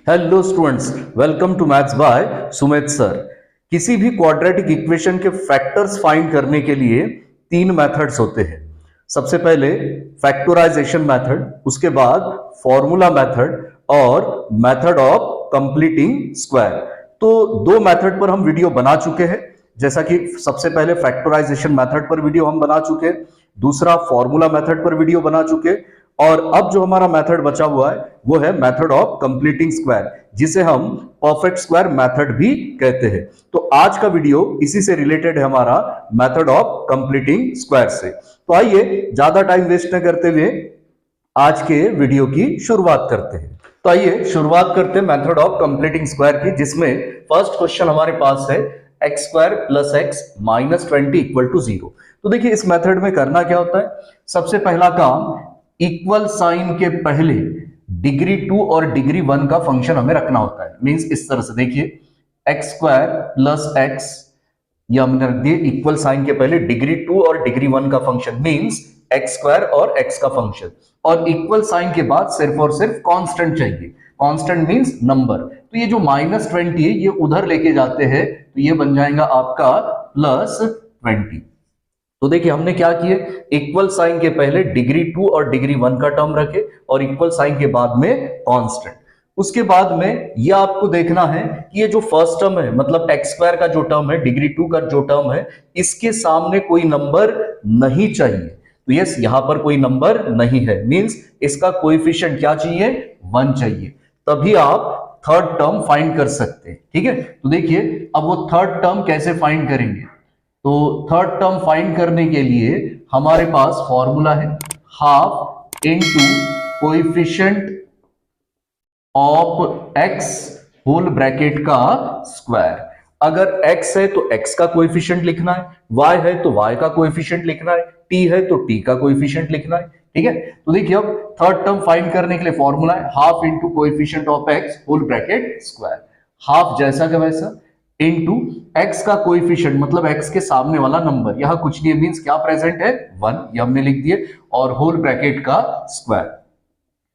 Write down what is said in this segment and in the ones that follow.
Hello students, welcome to maths by Sumit sir. किसी भी quadratic equation के फैक्टर्स फाइंड करने के लिए तीन मेथड्स होते हैं। सबसे पहले फैक्टराइजेशन मेथड, उसके बाद फॉर्मूला मेथड और मेथड ऑफ कंप्लीटिंग स्क्वायर। तो दो मेथड पर हम वीडियो बना चुके हैं। जैसा कि सबसे पहले फैक्टराइजेशन मेथड पर वीडियो हम बना चुके हैं, दूसरा फॉर्मूला मेथड पर वीडियो बना चुके हैं, और अब जो हमारा मेथड बचा हुआ है वो है मेथड ऑफ कंप्लीटिंग स्क्वायर, जिसे हम परफेक्ट स्क्वायर मेथड भी कहते हैं। तो आज का वीडियो इसी से रिलेटेड है, हमारा मेथड ऑफ कंप्लीटिंग स्क्वायर से। तो आइए ज्यादा टाइम वेस्ट न करते हुए आज के वीडियो की शुरुआत करते हैं। तो आइए शुरुआत करते हैं मेथड ऑफ कंप्लीटिंग स्क्वायर की, जिसमें फर्स्ट क्वेश्चन हमारे पास है x square plus x minus 20 equal to 0। तो देखिए इस मेथड में करना क्या होता है। सबसे पहला काम, इक्वल साइन के पहले डिग्री 2 और डिग्री 1 का फंक्शन हमें रखना होता है। मींस इस तरह से देखिए, एक्स स्क्वायर प्लस एक्स, या हमने रख दिए इक्वल साइन के पहले डिग्री 2 और डिग्री 1 का फंक्शन, मींस एक्स स्क्वायर और एक्स का फंक्शन, और इक्वल साइन के बाद सिर्फ और सिर्फ कांस्टेंट चाहिए। Constant means number. तो ये जो माइनस 20 है ये उधर लेके जाते हैं, तो ये बन जाएगा आपका प्लस 20। तो देखिए हमने क्या किए, इक्वल साइन के पहले डिग्री 2 और डिग्री 1 का टर्म रखे और इक्वल साइन के बाद में कांस्टेंट। उसके बाद में ये आपको देखना है कि ये जो फर्स्ट टर्म है, मतलब एक्स स्क्वायर का जो टर्म है, डिग्री 2 का जो टर्म है, इसके सामने कोई नंबर नहीं चाहिए। तो यस, यहां पर कोई नंबर नहीं है, मींस इसका कोएफिशिएंट क्या चाहिए, 1 चाहिए। तभी आप थर्ड टर्म फाइंड कर सकते हैं। ठीक है, तो देखिए अब वो थर्ड टर्म कैसे फाइंड करेंगे। तो थर्ड टर्म फाइंड करने के लिए हमारे पास फॉर्मूला है half into coefficient of x whole bracket का स्क्वायर। अगर x है तो x का कोएफिशिएंट लिखना है, y है तो y का कोएफिशिएंट लिखना है, t है तो t का कोएफिशिएंट लिखना है। ठीक है, तो देखिए अब थर्ड टर्म फाइंड करने के लिए फॉर्मूला है half into coefficient of x whole bracket square. Half जैसा का वैसा इनटू x का कोएफिशिएंट, मतलब x के सामने वाला नंबर, यहां कुछ नहीं, मींस क्या प्रेजेंट है, 1, ये हमने लिख दिए, और होल ब्रैकेट का स्क्वायर।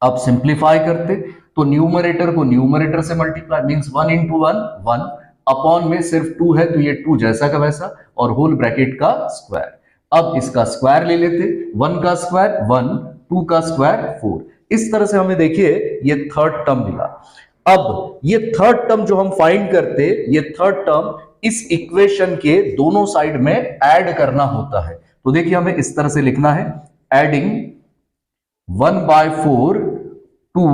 अब सिंप्लीफाई करते तो न्यूमरेटर को न्यूमरेटर से मल्टीप्लाई, मींस 1 इंटू 1 1, अपॉन में सिर्फ 2 है तो ये 2 जैसा का वैसा, और होल ब्रैकेट का स्क्वायर। अब इसका स्क्वायर ले लेते, 1 का स्क्वायर 1, 2 का स्क्वायर 4। इस तरह से हमें देखिए ये थर्ड टर्म मिला। अब ये थर्ड टर्म जो हम फाइंड करते, ये थर्ड टर्म इस इक्वेशन के दोनों साइड में ऐड करना होता है। तो देखिए हमें इस तरह से लिखना है, adding 1/4 to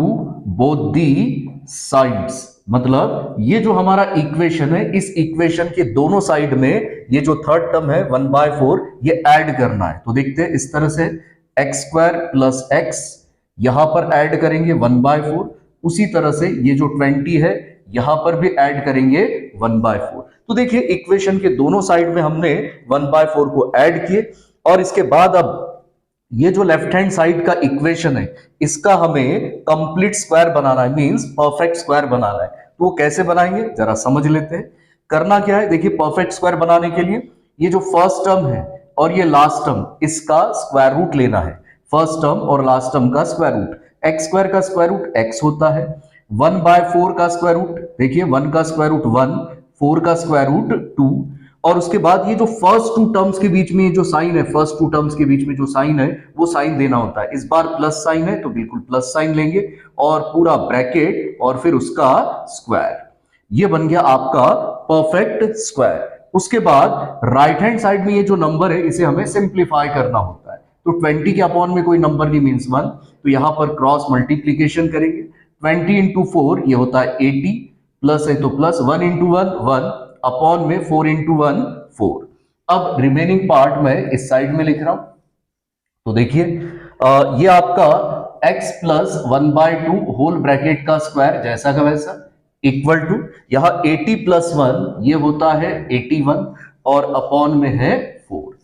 both the sides. मतलब ये जो हमारा इक्वेशन है, इस इक्वेशन के दोनों साइड में ये जो थर्ड टर्म है 1/4, ये ऐड करना है। तो देखते हैं इस तरह से, एक्स स्क्वायर प्लस एक्स, यहां पर ऐड करेंगे 1/4, उसी तरह से ये जो 20 है यहां पर भी ऐड करेंगे 1/4। तो देखिए इक्वेशन के दोनों साइड में हमने 1/4 को ऐड किए, और इसके बाद अब ये जो लेफ्ट हैंड साइड का इक्वेशन है, इसका हमें कंप्लीट स्क्वायर बनाना है, मींस परफेक्ट स्क्वायर बनाना है। तो वो कैसे बनाएंगे जरा समझ लेते हैं। करना क्या है, देखिए परफेक्ट स्क्वायर बनाने के लिए ये जो फर्स्ट टर्म है और ये लास्ट टर्म, इसका स्क्वायर रूट लेना है। फर्स्ट टर्म और लास्ट टर्म का स्क्वायर रूट, एक्स स्क्वायर का स्क्वायर रूट x होता है, 1/4 का स्क्वायर रूट, देखिए 1 का स्क्वायर रूट 1, 4 का स्क्वायर रूट 2, और उसके बाद ये जो फर्स्ट टू टर्म्स के बीच में जो साइन है, फर्स्ट टू टर्म्स के बीच में जो साइन है वो साइन देना होता है। इस बार प्लस साइन है तो बिल्कुल प्लस साइन लेंगे, और पूरा ब्रैकेट और फिर उसका स्क्वायर। ये बन गया आपका परफेक्ट स्क्वायर। उसके बाद राइट हैंड साइड में ये जो नंबर है इसे हमें सिंप्लीफाई करना होता है। तो 20 के अपॉन में कोई नंबर नहीं, मींस 1, तो यहां पर क्रॉस मल्टीप्लीकेशन करेंगे। 20 इंटू 4 ये होता है 80, प्लस है तो प्लस, 1 इंटू 1 1, अपॉन में 4 इंटू 1 4। अब रिमेनिंग पार्ट में इस साइड में लिख रहा हूं। तो देखिए ये आपका x प्लस 1/2 होल ब्रैकेट का स्क्वायर जैसा का वैसा, इक्वल टू यहां 80 प्लस 1 ये होता है 81, और अपॉन में है 4।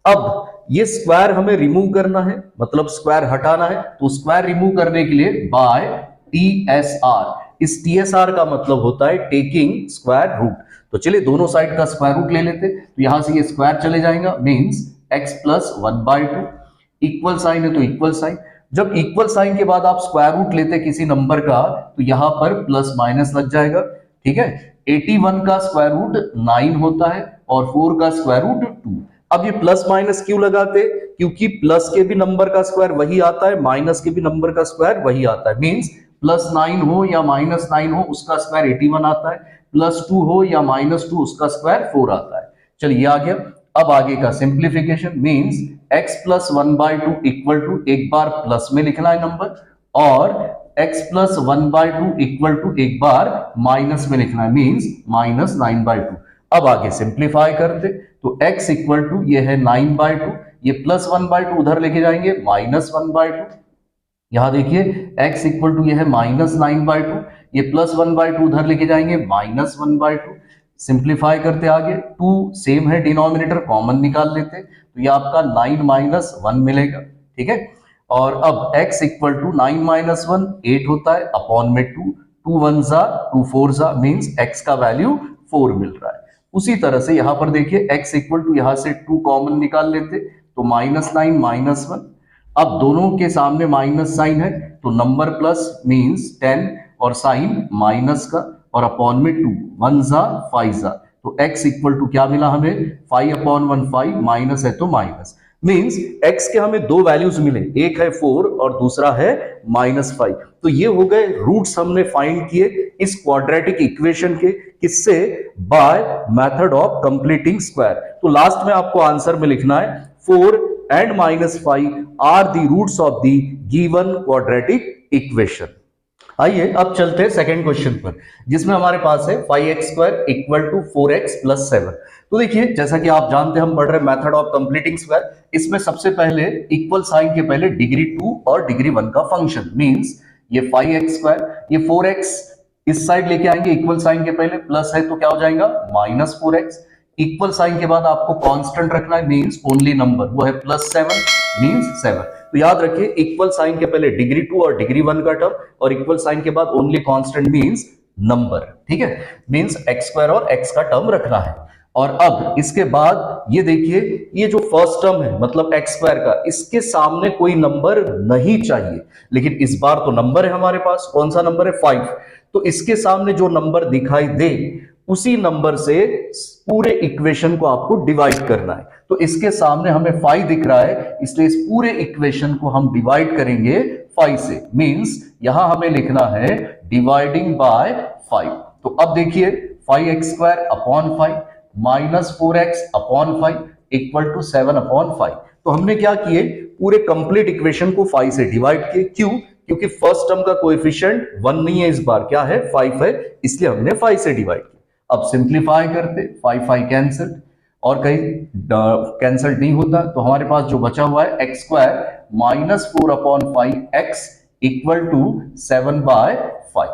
अब ये स्क्वायर हमें रिमूव करना है, मतलब स्क्वायर हटाना है। तो स्क्वायर रिमूव करने के लिए बाय TSR, इस TSR का मतलब होता है टेकिंग स्क्वायर रूट। तो चलिए दोनों साइड का स्क्वायर रूट ले लेते, तो यहां से ये स्क्वायर चले जाएगा, means x plus 1/2, equal sign है तो इक्वल साइन, जब इक्वल साइन के बाद आप स्क्वायर रूट लेते किसी नंबर का तो यहां पर प्लस माइनस लग जाएगा, ठीक है। 81 का स्क्वायर रूट 9 होता है और 4 का स्क्वायर रूट 2। अब ये प्लस माइनस क्यों लगाते? क्योंकि प्लस के भी नंबर का स्क्वायर वही आता है, माइनस के भी नंबर का स्क्वायर वही आता है। मींस प्लस 9 हो या माइनस 9 हो उसका स्क्वायर 81 आता है, प्लस 2 हो या माइनस 2 उसका स्क्वायर 4 आता है। चलिए आ गया। अब आगे का simplification means x plus 1/2 equal to, एक बार प्लस में लिखना है नंबर, और x प्लस 1/2 इक्वल टू एक बार माइनस में लिखना है, मींस माइनस 9/2। अब आगे सिंप्लीफाई करते तो x इक्वल टू ये है 9/2, ये प्लस 1/2 उधर लेके जाएंगे माइनस 1/2। यहां देखिए x इक्वल टू ये है माइनस 9/2, ये प्लस 1/2 उधर लेके जाएंगे माइनस 1/2। सिंप्लीफाई करते आगे, 2 सेम है डिनोमिनेटर, कॉमन निकाल लेते तो ये आपका 9 माइनस 1 मिलेगा, ठीक है। और अब x इक्वल टू 9 माइनस 1 8 होता है अपॉन में 2, 2 1 जा 2 4 जा, मींस x का वैल्यू 4 मिल रहा है। उसी तरह से यहां पर देखिए x इक्वल टू यहां से 2 कॉमन निकाल लेते तो माइनस 9 माइनस 1। अब दोनों के सामने माइनस साइन है तो नंबर प्लस मींस 10 और साइन माइनस का, और अपॉन में 2 1 जा 5 जा, तो x इक्वल टू क्या मिला हमें 5 अपॉन 1 5, माइनस है तो माइनस, मींस x के हमें दो वैल्यूज मिले, एक है 4 और दूसरा है -5। तो ये हो गए रूट्स हमने फाइंड किए इस क्वाड्रेटिक इक्वेशन के, किससे? By method of completing square. तो लास्ट में आपको आंसर में लिखना है 4 and -5 are the roots of the given quadratic equation। आइए अब चलते हैं सेकंड क्वेश्चन पर, जिसमें हमारे पास है 5x² equal to 4x plus 7। तो देखिए जैसा कि आप जानते हैं हम पढ़ रहे हैं मेथड ऑफ कंप्लीटिंग स्क्वायर। इसमें सबसे पहले इक्वल साइन के पहले डिग्री 2 और डिग्री 1 का फंक्शन, मींस ये 5x², ये 4x इस साइड लेके आएंगे, इक्वल साइन के पहले प्लस है तो क्या हो जाएगा -4x। इक्वल साइन के बाद आपको कांस्टेंट रखना है, मींस ओनली नंबर, वो है +7 मींस 7। तो याद रखिए इक्वल साइन के पहले डिग्री 2 और डिग्री 1 का टर्म, और इक्वल साइन के बाद ओनली कांस्टेंट मींस नंबर, ठीक है। मींस x² और x का टर्म रखना है। और अब इसके बाद ये देखिए ये जो फर्स्ट टर्म है मतलब x² का, इसके सामने कोई नंबर नहीं चाहिए, लेकिन इस बार तो नंबर है हमारे पास। कौन सा नंबर है? 5। तो इसके सामने जो नंबर दिखाई दे उसी नंबर से पूरे इक्वेशन को आपको डिवाइड करना है। तो इसके सामने हमें 5 दिख रहा है, इसलिए इस पूरे इक्वेशन को हम डिवाइड करेंगे 5 से, मींस यहां हमें लिखना है डिवाइडिंग बाय 5। तो अब देखिए 5x² upon 5 minus 4x upon 5 equal to 7 upon 5। तो हमने क्या किए, पूरे कंप्लीट इक्वेशन को 5 से डिवाइड किए। क्यों? क्योंकि फर्स्ट टर्म का कोएफिशिएंट 1 नहीं है, इस बार क्या है 5 है, इसलिए हमने 5 से डिवाइड किया। अब सिंप्लीफाई करते 5 कैंसिल, और कहीं कैंसिल नहीं होता, तो हमारे पास जो बचा हुआ है x² minus 4 upon 5x equal to 7/5।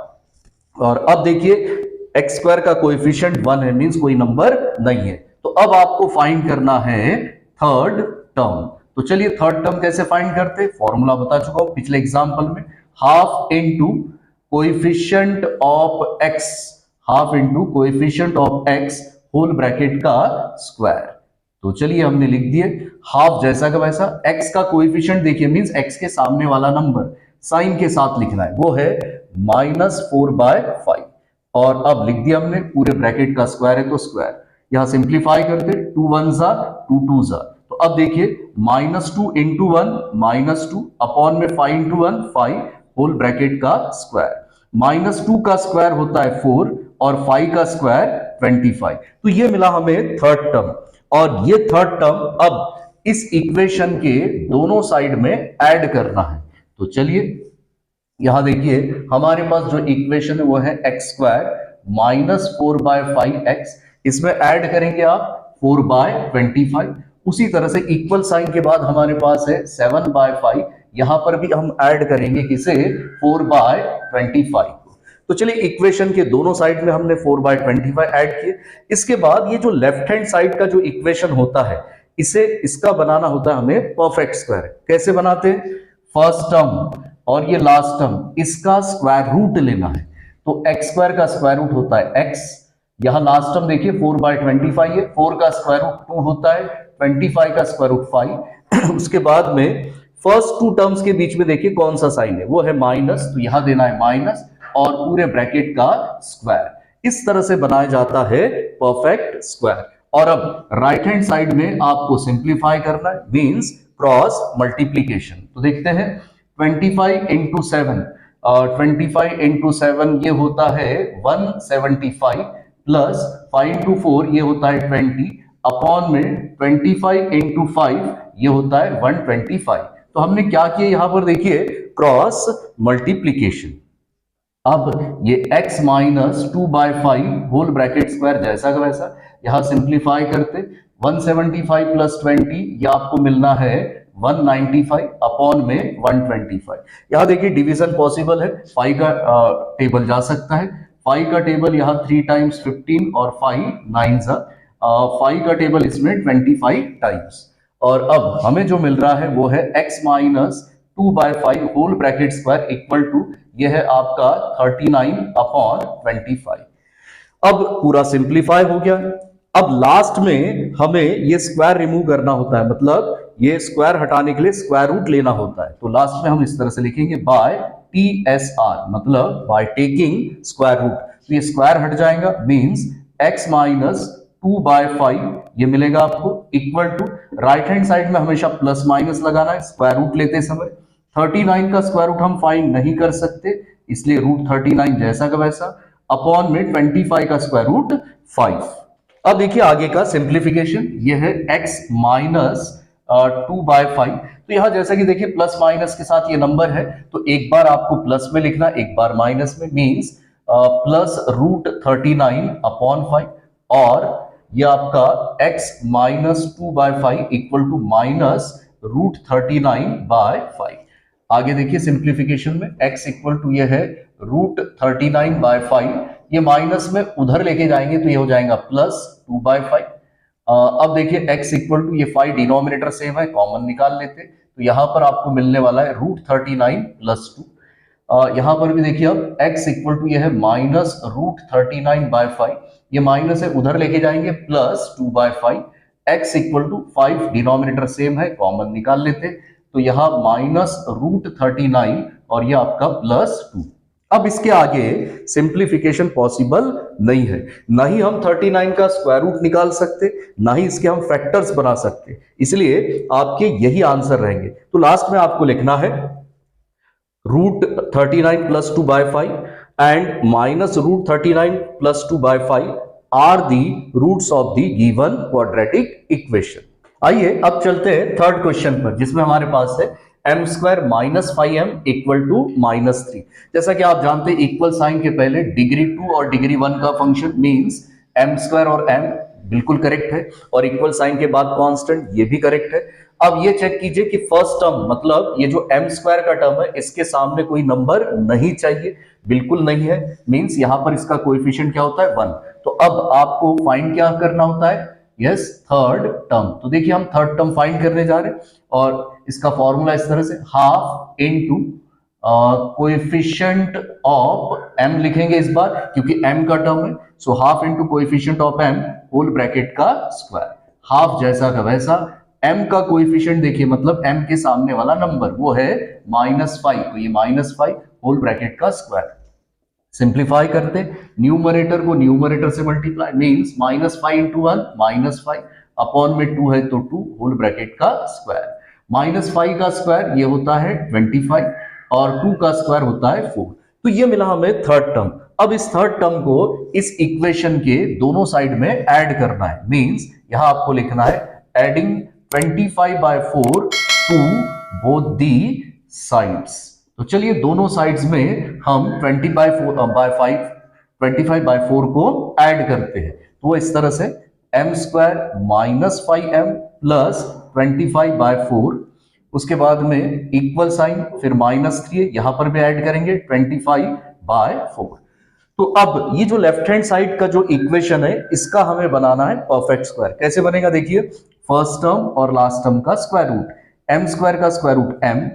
और अब देखिए x² का कोएफिशिएंट 1 है, मींस कोई नंबर नहीं है। तो अब आपको फाइंड करना है थर्ड टर्म। तो चलिए थर्ड टर्म कैसे फाइंड करते, फॉर्मूला बता चुका हूं पिछले एग्जांपल में, half into coefficient of x, half into coefficient of x whole bracket का स्क्वायर। तो चलिए हमने लिख दिए हाफ जैसा का वैसा, x का कोएफिशिएंट देखिए मींस x के सामने वाला नंबर साइन के साथ लिखना है, वो है -4/5। और अब लिख दिया हमने पूरे ब्रैकेट का स्क्वायर है तो स्क्वायर। यहां सिंप्लीफाई करते 2 1 जा 2 2 जा, तो अब देखिए -2 इंटू 1 -2 अपॉन में 5 इंटू 1 5 होल ब्रैकेट का स्क्वायर। -2 का स्क्वायर होता है 4 और 5 का स्क्वायर 25। तो ये मिला हमें थर्ड टर्म, और ये थर्ड टर्म अब इस इक्वेशन के दोनों साइड में ऐड करना है। तो चलिए यहां देखिए हमारे पास जो इक्वेशन है वो है x² माइनस 4/5x, इसमें ऐड करेंगे आप 4/25। उसी तरह से इक्वल साइन के बाद हमारे पास है 7/5, यहां पर भी हम ऐड करेंगे किसे 4/25 को। तो चलिए इक्वेशन के दोनों साइड में हमने 4/25 ऐड किए। इसके बाद ये जो लेफ्ट हैंड साइड का जो इक्वेशन होता है इसे इसका बनाना होता है हमें परफेक्ट स्क्वायर। कैसे बनाते हैं, फर्स्ट टर्म और ये लास्ट टर्म इसका स्क्वायर रूट लेना है। तो x² का स्क्वायर रूट होता है x, यहां लास्ट टर्म देखिए 4/25 है, 4 का स्क्वायर रूट 2 होता है, 25 का स्क्वायर रूट 5। उसके बाद में फर्स्ट टू टर्म्स के बीच में देखिए कौन सा साइन है, वो है माइनस, तो यहां देना है माइनस और पूरे ब्रैकेट का स्क्वायर। इस तरह से बनाया जाता है परफेक्ट स्क्वायर। और अब राइट हैंड साइड में आपको सिंप्लीफाई करना है, मींस क्रॉस मल्टीप्लीकेशन। तो देखते हैं 25 इंटू 7, 25 इंटू 7 ये होता है 175 प्लस 5 इंटू 4 ये होता है 20 अपॉन में 25 इंटू 5 ये होता है 125। तो हमने क्या किया यहां पर देखिए क्रॉस मल्टीप्लीकेशन। अब ये x minus 2/5 whole bracket square जैसा का वैसा, यहां सिंप्लीफाई करते 175 प्लस 20 ये आपको मिलना है 195 अपॉन में 125। यहां देखिए डिवीजन पॉसिबल है, 5 का टेबल जा सकता है, 5 का टेबल यहाँ 3 टाइम्स 15 और 5 9 5 का टेबल इसमें 25 टाइम्स। और अब हमें जो मिल रहा है वो है x minus 2/5 whole bracket square equal to ये है आपका 39 अपॉन 25। अब पूरा सिंप्लीफाई हो गया। अब लास्ट में हमें ये स्क्वायर रिमूव करना होता है, मतलब ये स्क्वायर हटाने के लिए स्क्वायर रूट लेना होता है। तो लास्ट में हम इस तरह से लिखेंगे बाय TSR, मतलब बाय टेकिंग स्क्वायर रूट। तो ये स्क्वायर हट जाएगा, मींस x माइनस 2/5 ये मिलेगा आपको equal to, right hand side में हमेशा प्लस माइनस लगाना है स्क्वायर रूट लेते समय। 39 का स्क्वायर रूट हम फाइंड नहीं कर सकते, इसलिए रूट 39 जैसा का वैसा अपॉन में 25 का स्क्वायर रूट 5। अब देखिए आगे का सिंप्लीफिकेशन, ये है x माइनस 2/5। तो यहां जैसा कि देखिए प्लस माइनस के साथ ये नंबर है, तो एक बार आपको प्लस में लिखना, एक बार माइनस में, मींस प्लस रूट 39 अपॉन 5 और ये आपका x minus 2/5 equal to minus root 39/5। आगे देखिए सिंप्लीफिकेशन में x इक्वल टू ये है रूट 39/5, ये माइनस में उधर लेके जाएंगे तो ये हो जाएगा प्लस 2/5। अब देखिए x इक्वल टू ये 5 डिनोमिनेटर सेम है, कॉमन निकाल लेते, तो यहां पर आपको मिलने वाला है रूट 39 प्लस 2। यहां पर भी देखिए अब x इक्वल टू ये है माइनस रूट 39/5, ये माइनस है उधर लेके जाएंगे plus 2/5। x equal to 5 denominator same है, कॉमन निकाल लेते, तो यहां माइनस रूट 39 और ये आपका प्लस 2। अब इसके आगे सिंप्लीफिकेशन पॉसिबल नहीं है, ना ही हम 39 का स्क्वायर रूट निकाल सकते, ना ही इसके हम फैक्टर्स बना सकते, इसलिए आपके यही आंसर रहेंगे। तो लास्ट में आपको लिखना है root 39 plus 2/5 and minus root 39 plus 2/5 are the roots of the given quadratic equation। आइए अब चलते हैं थर्ड क्वेश्चन पर, जिसमें हमारे पास है m square minus 5m equal to -3। जैसा कि आप जानते हैं इक्वल साइन के पहले डिग्री 2 और डिग्री 1 का फंक्शन, मींस m स्क्वायर और m बिल्कुल करेक्ट है, और इक्वल साइन के बाद कांस्टेंट ये भी करेक्ट है। अब ये चेक कीजिए कि फर्स्ट टर्म, मतलब ये जो m स्क्वायर का टर्म है, इसके सामने कोई नंबर नहीं चाहिए, बिल्कुल नहीं है, मींस यहां पर इसका कोएफिशिएंट क्या होता है 1। तो अब आपको फाइंड क्या करना होता है, यस थर्ड टर्म। तो देखिए हम थर्ड टर्म फाइंड करने जा रहे हैं, और इसका फॉर्मूला इस तरह से half into coefficient of m लिखेंगे इस बार, क्योंकि m का टर्म है, so half into coefficient of m whole bracket का स्क्वायर। हाफ जैसा का वैसा, m का कोएफिशिएंट देखिए, मतलब m के सामने वाला नंबर वो है -5, तो ये -5 होल ब्रैकेट का स्क्वायर। सिंप्लीफाई करते, न्यूमरेटर को न्यूमरेटर से मल्टीप्लाई, मींस -5 इंटू 1 -5 अपॉन में 2 है तो 2 होल ब्रैकेट का स्क्वायर। -5 का स्क्वायर ये होता है 25 और 2 का स्क्वायर होता है 4। तो ये मिला हमें थर्ड टर्म। अब इस थर्ड टर्म को इस इक्वेशन के दोनों साइड में ऐड करना है, मींस यहां आपको लिखना है adding 25/4 to both the sides. तो चलिए दोनों साइड्स में हम 25/4 को ऐड करते हैं, तो वो इस तरह से m स्क्वायर -5m प्लस 25/4, उसके बाद में इक्वल साइन, फिर -3 यहां पर भी ऐड करेंगे 25/4। तो अब ये जो लेफ्ट हैंड साइड का जो इक्वेशन है, इसका हमें बनाना है परफेक्ट स्क्वायर। कैसे बनेगा देखिए, फर्स्ट टर्म और लास्ट टर्म का स्क्वायर रूट, m स्क्वायर का स्क्वायर रूट m,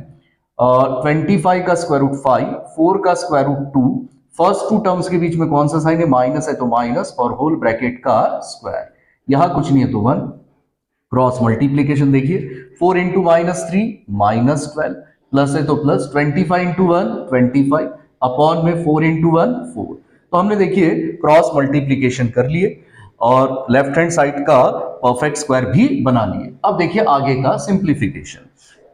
25 का स्क्वायर रूट 5, 4 का square root 2, first two terms के बीच में कौन सा साइन है, माइनस है तो माइनस, और होल ब्रैकेट का स्क्वायर। यहां कुछ नहीं है तो 1, क्रॉस मल्टीप्लीकेशन देखिए, 4 इंटू -3 -12, प्लस है तो प्लस, 25 इंटू 1 25, अपॉन में 4 इंटू 1 4। तो हमने देखिए क्रॉस मल्टीप्लीकेशन कर लिए और लेफ्ट हैंड साइड का परफेक्ट स्क्वायर भी बना लिए। अब देखिए आगे का सिंप्लीफिकेशन,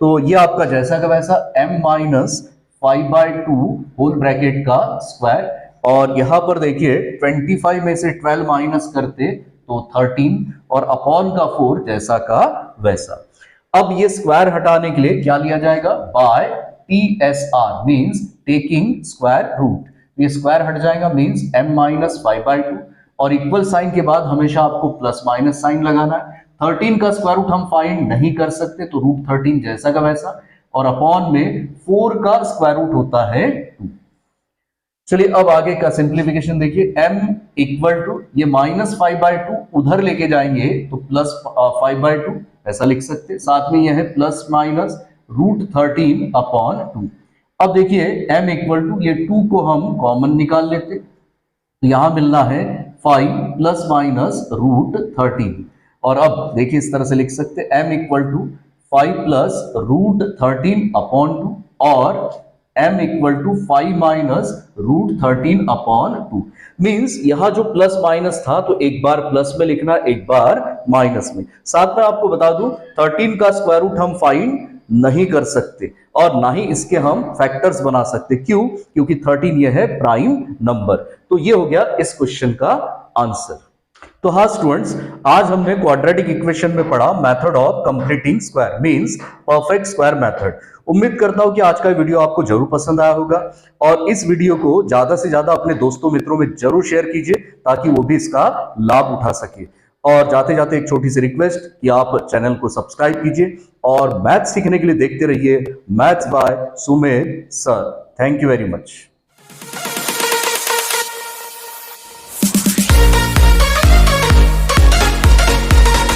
तो ये आपका जैसा का वैसा m माइनस 5/2 होल ब्रैकेट का स्क्वायर, और यहां पर देखिए 25 में से 12 माइनस करते तो 13, और अपॉन का 4 जैसा का वैसा। अब ये स्क्वायर हटाने के लिए क्या लिया जाएगा, by TSR means taking square root. ये स्क्वायर हट जाएगा मींस m माइनस 5/2, और इक्वल साइन के बाद हमेशा आपको प्लस माइनस साइन लगाना है। 13 का स्क्वायर रूट हम फाइंड नहीं कर सकते तो रूट 13 जैसा का वैसा, और अपॉन में 4 का स्क्वायर रूट होता है 2। चलिए अब आगे का सिंप्लीफिकेशन देखिए, m इक्वल टू ये -5/2 उधर लेके जाएंगे तो प्लस 5/2 ऐसा लिख सकते, साथ में यह है प्लस माइनस रूट 13 अपॉन 2। अब देखिए m इक्वल टू ये 2 को हम कॉमन निकाल लेते, तो यहां मिलना है 5 प्लस माइनस रूट 13, और अब देखिए इस तरह से लिख सकते m equal to 5 plus root 13 upon 2, और m equal to 5 minus root 13 upon 2। Means यहां जो प्लस माइनस था तो एक बार प्लस में लिखना, एक बार माइनस में। साथ में आपको बता दूं 13 का स्क्वायर रूट हम फाइंड नहीं कर सकते और ना ही इसके हम फैक्टर्स बना सकते। क्यों? क्योंकि 13 ये है प्राइम नंबर। तो ये हो गया इस क्वेश्चन का आंसर। तो हाँ स्टूडेंट्स, आज हमने क्वाड्रेटिक इक्वेशन में पढ़ा method of completing square means perfect square method. उम्मीद करता हूं कि आज का वीडियो आपको जरूर पसंद आया होगा, और इस वीडियो को ज्यादा से ज्यादा अपने दोस्तों मित्रों में जरूर शेयर कीजिए ताकि वो भी इसका लाभ उठा सके। और जाते जाते एक छोटी सी रिक्वेस्ट कि आप चैनल को सब्सक्राइब कीजिए और मैथ सीखने के लिए देखते रहिए maths by Sumedh sir. Thank you very much.